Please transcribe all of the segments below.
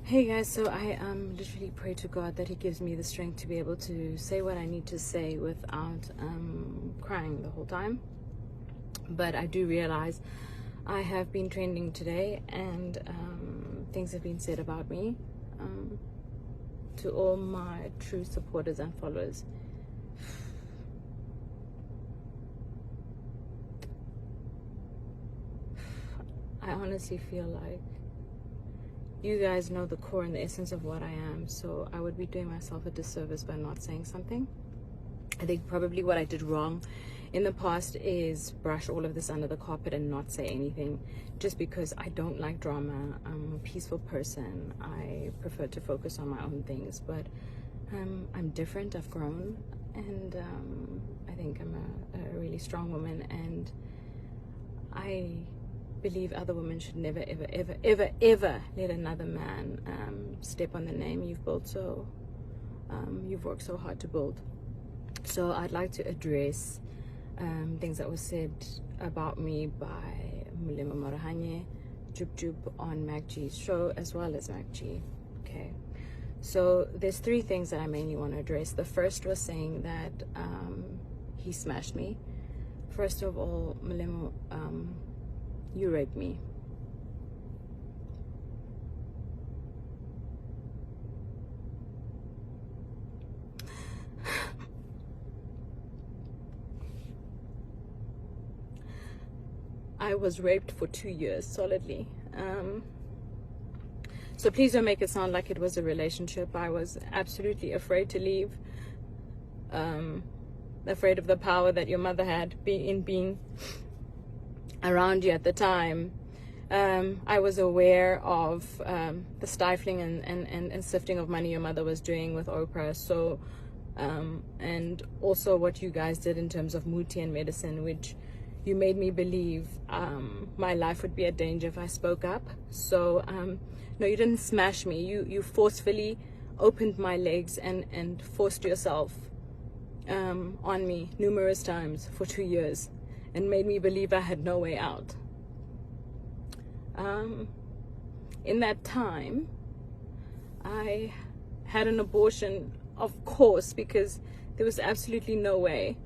Hey guys, so I literally pray to God that He gives me the strength to be able to say what I need to say without crying the whole time. But I do realize I have been trending today, and things have been said about me to all my true supporters and followers. I honestly feel like you guys know the core and the essence of what I am, so I would be doing myself a disservice by not saying something. I think probably what I did wrong in the past is brush all of this under the carpet and not say anything, just because I don't like drama. I'm a peaceful person. I prefer to focus on my own things, but I'm different. I've grown, and I think I'm a really strong woman, and I believe other women should never ever let another man step on the name you've built, so you've worked so hard to build. So I'd like to address things that were said about me by Mulema Marahanye, Jub Jub on Mac G's show, as well as Mac G. Okay, so there's three things that I mainly want to address. The first was saying that he smashed me. First of all, Mulema, you raped me. I was raped for 2 years solidly. So please don't make it sound like it was a relationship. I was absolutely afraid to leave. Afraid of the power that your mother had in being around you at the time. I was aware of the stifling and sifting of money your mother was doing with Oprah. So, and also what you guys did in terms of Muti and medicine, which you made me believe my life would be at danger if I spoke up. So, no, you didn't smash me. You forcefully opened my legs and forced yourself on me numerous times for 2 years, and made me believe I had no way out. In that time, I had an abortion, of course, because there was absolutely no way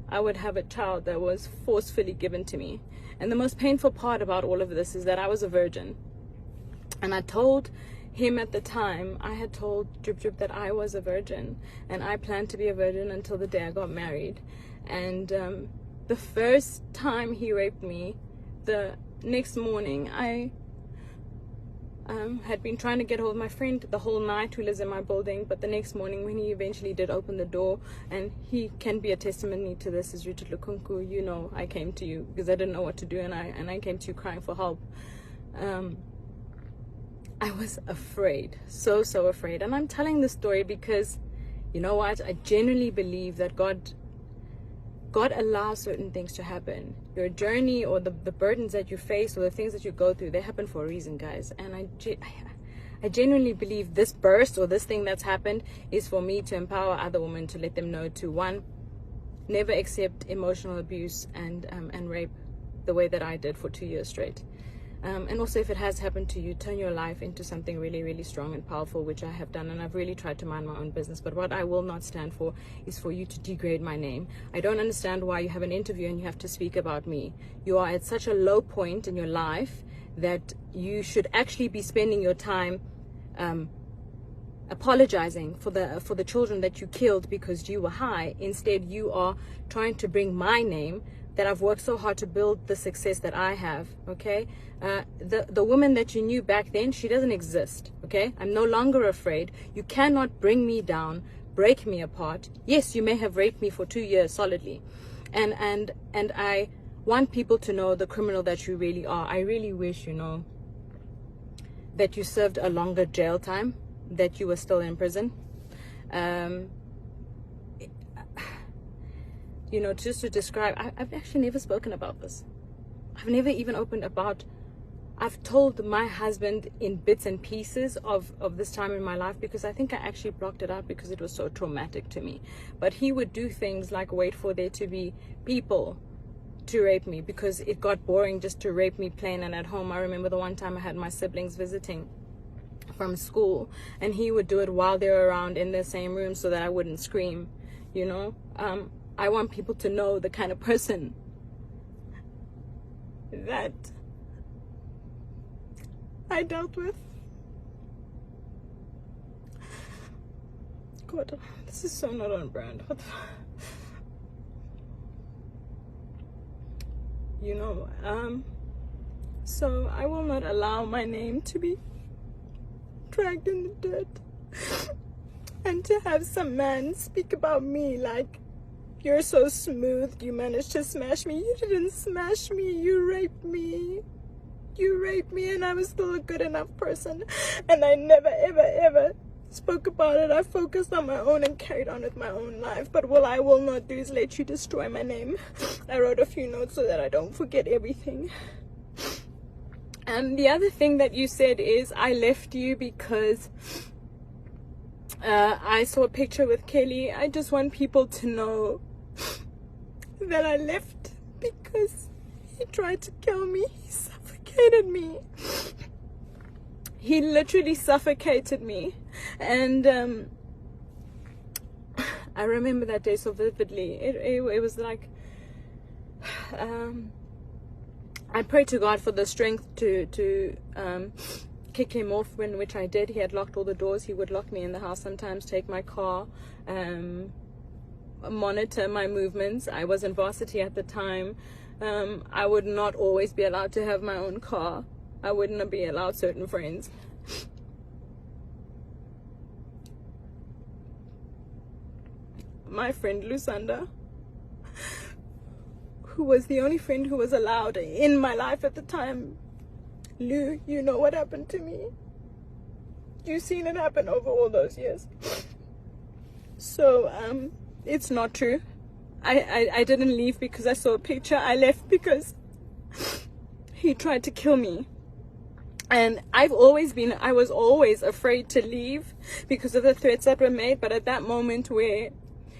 I would have a child that was forcefully given to me. And the most painful part about all of this is that I was a virgin. And I told him at the time, I had told Jub Jub that I was a virgin, and I planned to be a virgin until the day I got married. And the first time he raped me, the next morning, I had been trying to get hold of my friend the whole night who lives in my building, but the next morning when he eventually did open the door, and he can be a testimony to this, is Richard Lukunku, you know, I came to you because I didn't know what to do, and I came to you crying for help. I was afraid, so afraid. And I'm telling this story because, you know what, I genuinely believe that God allows certain things to happen. Your journey or the burdens that you face or the things that you go through, they happen for a reason, guys. And I genuinely believe this burst or this thing that's happened is for me to empower other women, to let them know to, one, never accept emotional abuse and rape the way that I did for 2 years straight. And also, if it has happened to you, turn your life into something really, really strong and powerful, which I have done, and I've really tried to mind my own business. But what I will not stand for is for you to degrade my name. I don't understand why you have an interview and you have to speak about me. You are at such a low point in your life that you should actually be spending your time apologizing for the children that you killed because you were high. Instead, you are trying to bring my name, that I've worked so hard to build the success that I have, okay? The woman that you knew back then, she doesn't exist, okay? I'm no longer afraid. You cannot bring me down, break me apart. Yes, you may have raped me for 2 years solidly. And I want people to know the criminal that you really are. I really wish, you know, that you served a longer jail time, that you were still in prison. You know, just to describe, I've actually never spoken about this. I've never even opened about, I've told my husband in bits and pieces of this time in my life, because I think I actually blocked it out because it was so traumatic to me. But he would do things like wait for there to be people to rape me, because it got boring just to rape me plain and at home. I remember the one time I had my siblings visiting, from school, and he would do it while they were around in the same room so that I wouldn't scream, you know. I want people to know the kind of person that I dealt with. God, this is so not on brand. What the... You know, so I will not allow my name to be dragged in the dirt, and to have some man speak about me like, you're so smooth, you managed to smash me. You didn't smash me, you raped me. You raped me, and I was still a good enough person, and I never ever spoke about it. I focused on my own and carried on with my own life. But what I will not do is let you destroy my name. I wrote a few notes so that I don't forget everything. And the other thing that you said is, I left you because I saw a picture with Kelly. I just want people to know that I left because he tried to kill me. He suffocated me. He literally suffocated me. And I remember that day so vividly. It was like, I prayed to God for the strength to kick him off, which I did. He had locked all the doors. He would lock me in the house sometimes, take my car, monitor my movements. I was in varsity at the time. I would not always be allowed to have my own car. I wouldn't be allowed certain friends. My friend Lusanda, who was the only friend who was allowed in my life at the time. Lou, you know what happened to me. You've seen it happen over all those years. So, it's not true. I didn't leave because I saw a picture. I left because he tried to kill me. And I was always afraid to leave because of the threats that were made. But at that moment where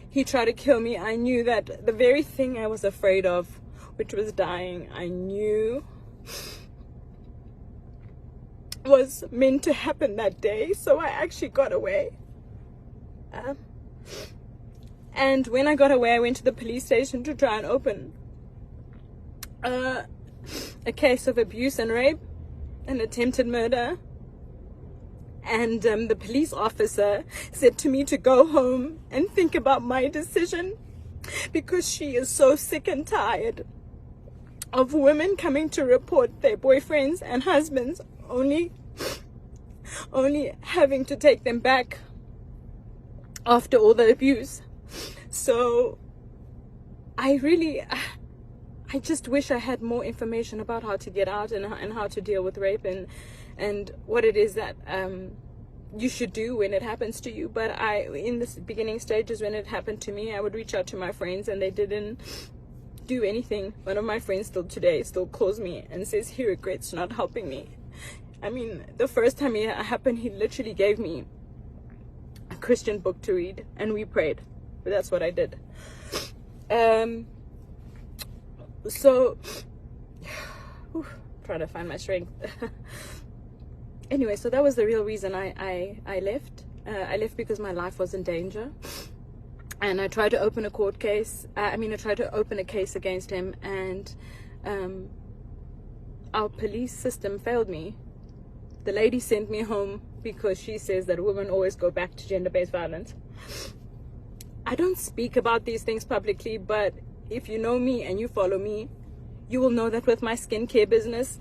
he tried to kill me, I knew that the very thing I was afraid of, which was dying, I knew was meant to happen that day. So I actually got away. And when I got away, I went to the police station to try and open a case of abuse and rape and attempted murder. And the police officer said to me to go home and think about my decision, because she is so sick and tired of women coming to report their boyfriends and husbands only having to take them back after all the abuse. So I just wish I had more information about how to get out and how to deal with rape and what it is that you should do when it happens to you. But in the beginning stages, when it happened to me, I would reach out to my friends and they didn't do anything. One of my friends still today calls me and says he regrets not helping me. I mean, the first time it happened, he literally gave me a Christian book to read and we prayed. But that's what I did. So trying to find my strength. Anyway, so that was the real reason I left. I left because my life was in danger, and I tried to open a court case. I tried to open a case against him, and our police system failed me. The lady sent me home because she says that women always go back to gender-based violence. I don't speak about these things publicly, but if you know me and you follow me, you will know that with my skincare business,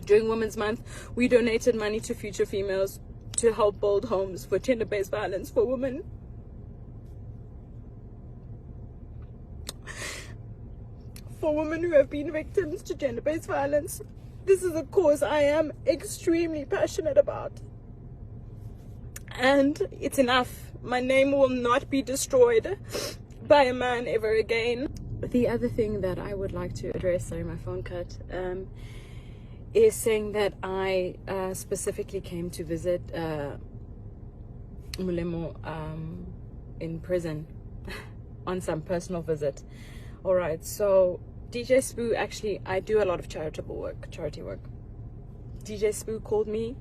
during Women's Month, we donated money to Future Females to help build homes for gender-based violence for women. For women who have been victims to gender-based violence. This is a cause I am extremely passionate about. And it's enough. My name will not be destroyed by a man ever again. The other thing that I would like to address, sorry, my phone cut, is saying that I specifically came to visit Mulemo in prison on some personal visit. All right, so DJ Spoo, actually, I do a lot of charity work. DJ Spoo called me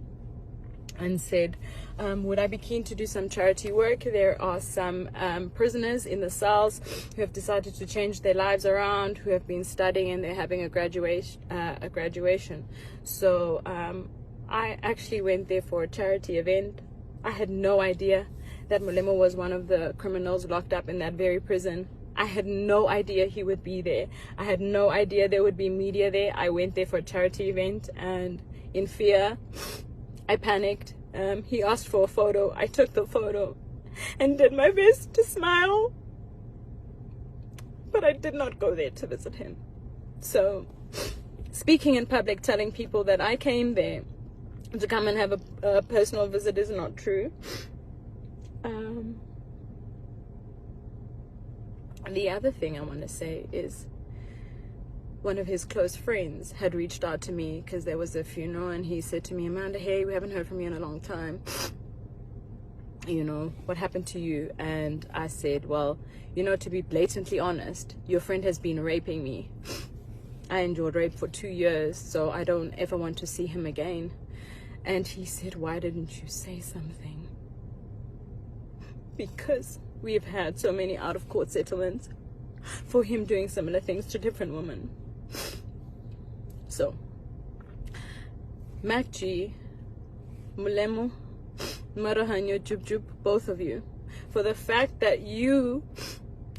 and said, would I be keen to do some charity work? There are some prisoners in the cells who have decided to change their lives around, who have been studying, and they're having a graduation. So I actually went there for a charity event. I had no idea that Molemo was one of the criminals locked up in that very prison. I had no idea he would be there. I had no idea there would be media there. I went there for a charity event, and in fear, I panicked. He asked for a photo. I took the photo and did my best to smile. But I did not go there to visit him. So, speaking in public, telling people that I came there to come and have a personal visit is not true. The other thing I want to say is, one of his close friends had reached out to me because there was a funeral, and he said to me, Amanda, hey, we haven't heard from you in a long time. You know, what happened to you? And I said, well, you know, to be blatantly honest, your friend has been raping me. I endured rape for 2 years, so I don't ever want to see him again. And he said, why didn't you say something? Because we've had so many out-of-court settlements for him doing similar things to different women. So, Mac G, Molemo, Marahanyo, Jub Jub, both of you, for the fact that you,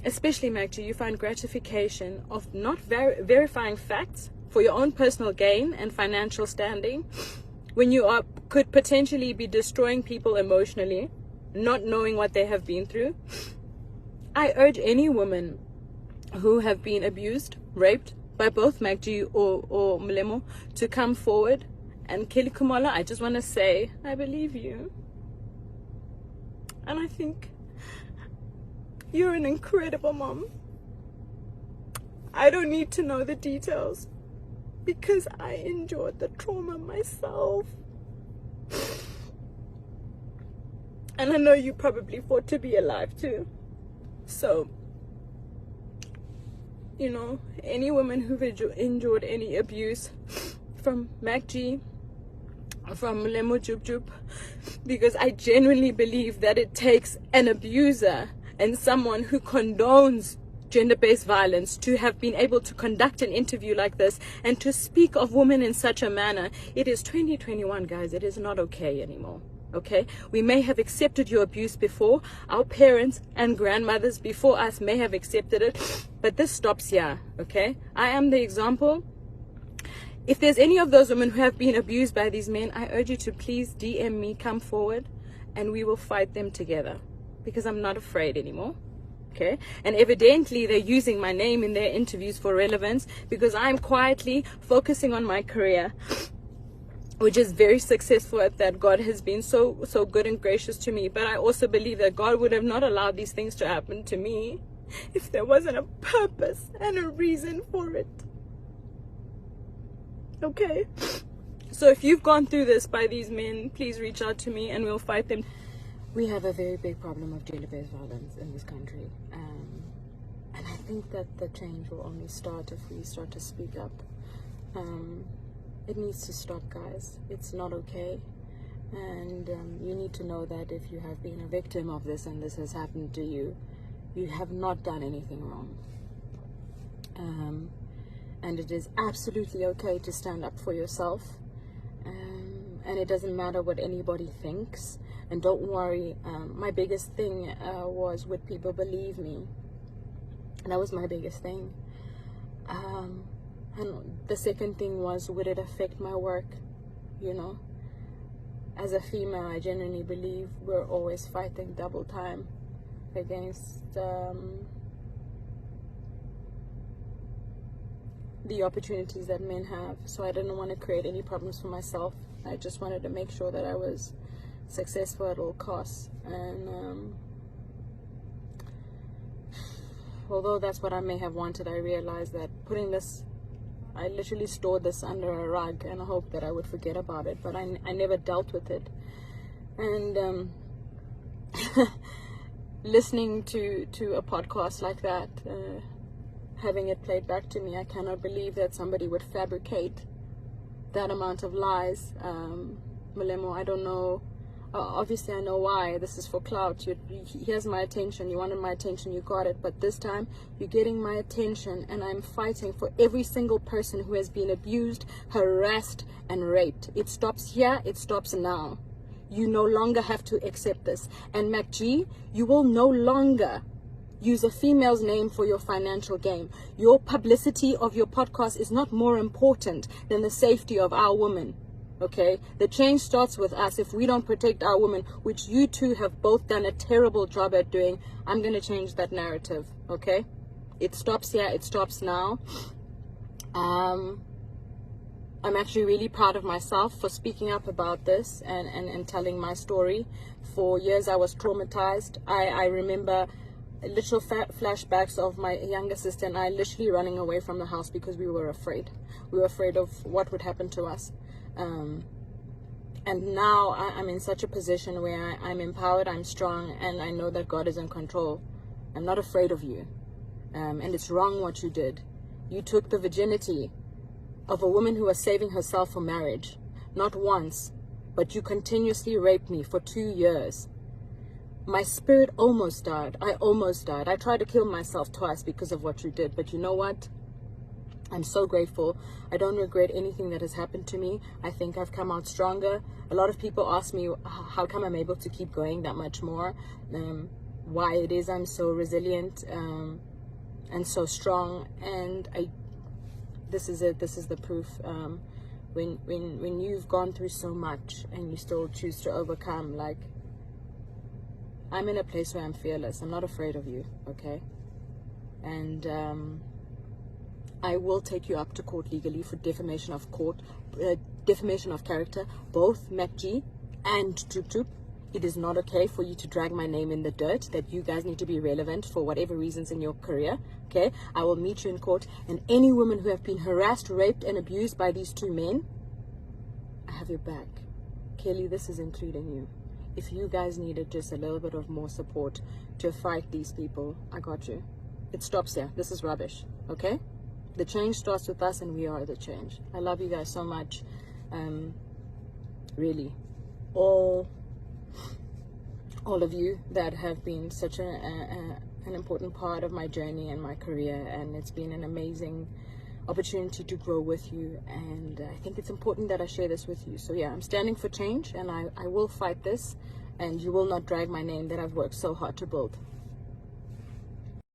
especially Mac G, you find gratification of not verifying facts for your own personal gain and financial standing, when you could potentially be destroying people emotionally, not knowing what they have been through. I urge any woman who have been abused, raped by both Magji or Molemo to come forward. And Kelly Kumala, I just want to say, I believe you. And I think you're an incredible mom. I don't need to know the details because I endured the trauma myself. And I know you probably fought to be alive too. So, you know, any woman who've endured any abuse from MacG, from Molemo Jub Jub, because I genuinely believe that it takes an abuser and someone who condones gender-based violence to have been able to conduct an interview like this and to speak of women in such a manner. It is 2021, guys. It is not okay anymore. Okay, we may have accepted your abuse before. Our parents and grandmothers before us may have accepted it, but this stops here. Okay, I am the example. If there's any of those women who have been abused by these men, I urge you to please DM me, come forward, and we will fight them together, because I'm not afraid anymore. Okay, and evidently they're using my name in their interviews for relevance, because I'm quietly focusing on my career, which is very successful at that. God has been so good and gracious to me. But I also believe that God would have not allowed these things to happen to me if there wasn't a purpose and a reason for it. Okay? So if you've gone through this by these men, please reach out to me and we'll fight them. We have a very big problem of gender-based violence in this country. And I think that the change will only start if we start to speak up. It needs to stop, guys. It's not okay. And you need to know that if you have been a victim of this and this has happened to you, you have not done anything wrong. And it is absolutely okay to stand up for yourself. And it doesn't matter what anybody thinks. And don't worry, my biggest thing was, would people believe me? And that was my biggest thing. And the second thing was, would it affect my work? You know, as a female, I genuinely believe we're always fighting double time against the opportunities that men have. So I didn't want to create any problems for myself. I just wanted to make sure that I was successful at all costs. And although that's what I may have wanted, I realized that putting this, I literally stored this under a rug and I hoped that I would forget about it, but I never dealt with it. And listening to a podcast like that, having it played back to me, I cannot believe that somebody would fabricate that amount of lies Malemo, I don't know. Obviously, I know why. This is for clout. Here's my attention. You wanted my attention. You got it. But this time, you're getting my attention. And I'm fighting for every single person who has been abused, harassed, and raped. It stops here. It stops now. You no longer have to accept this. And MacG, you will no longer use a female's name for your financial gain. Your publicity of your podcast is not more important than the safety of our women. Okay, the change starts with us. If we don't protect our women, which you two have both done a terrible job at doing, I'm going to change that narrative. Okay, it stops here. It stops now. I'm actually really proud of myself for speaking up about this and telling my story. For years, I was traumatized. I remember literal flashbacks of my younger sister and I literally running away from the house because we were afraid. We were afraid of what would happen to us. And now I'm in such a position where I'm empowered, I'm strong, and I know that God is in control. I'm not afraid of you. And it's wrong what you did. You took the virginity of a woman who was saving herself for marriage. Not once, but you continuously raped me for 2 years. My spirit almost died. I almost died. I tried to kill myself twice because of what you did. But you know what? I'm so grateful. I don't regret anything that has happened to me. I think I've come out stronger. A lot of people ask me how come I'm able to keep going that much more, why it is I'm so resilient and so strong. And this is it. This is the proof. When you've gone through so much and you still choose to overcome, like, I'm in a place where I'm fearless. I'm not afraid of you, okay? And I will take you up to court legally for defamation of character, both MacG and Jub Jub. It is not okay for you to drag my name in the dirt, that you guys need to be relevant for whatever reasons in your career, okay? I will meet you in court, and any women who have been harassed, raped, and abused by these two men, I have your back. Kelly, this is including you. If you guys needed just a little bit of more support to fight these people, I got you. It stops here. This is rubbish, okay? The change starts with us, and we are the change. I love you guys so much. Really, all of you that have been such an important part of my journey and my career, and it's been an amazing opportunity to grow with you, and I think it's important that I share this with you. So yeah, I'm standing for change, and I will fight this, and you will not drag my name that I've worked so hard to build.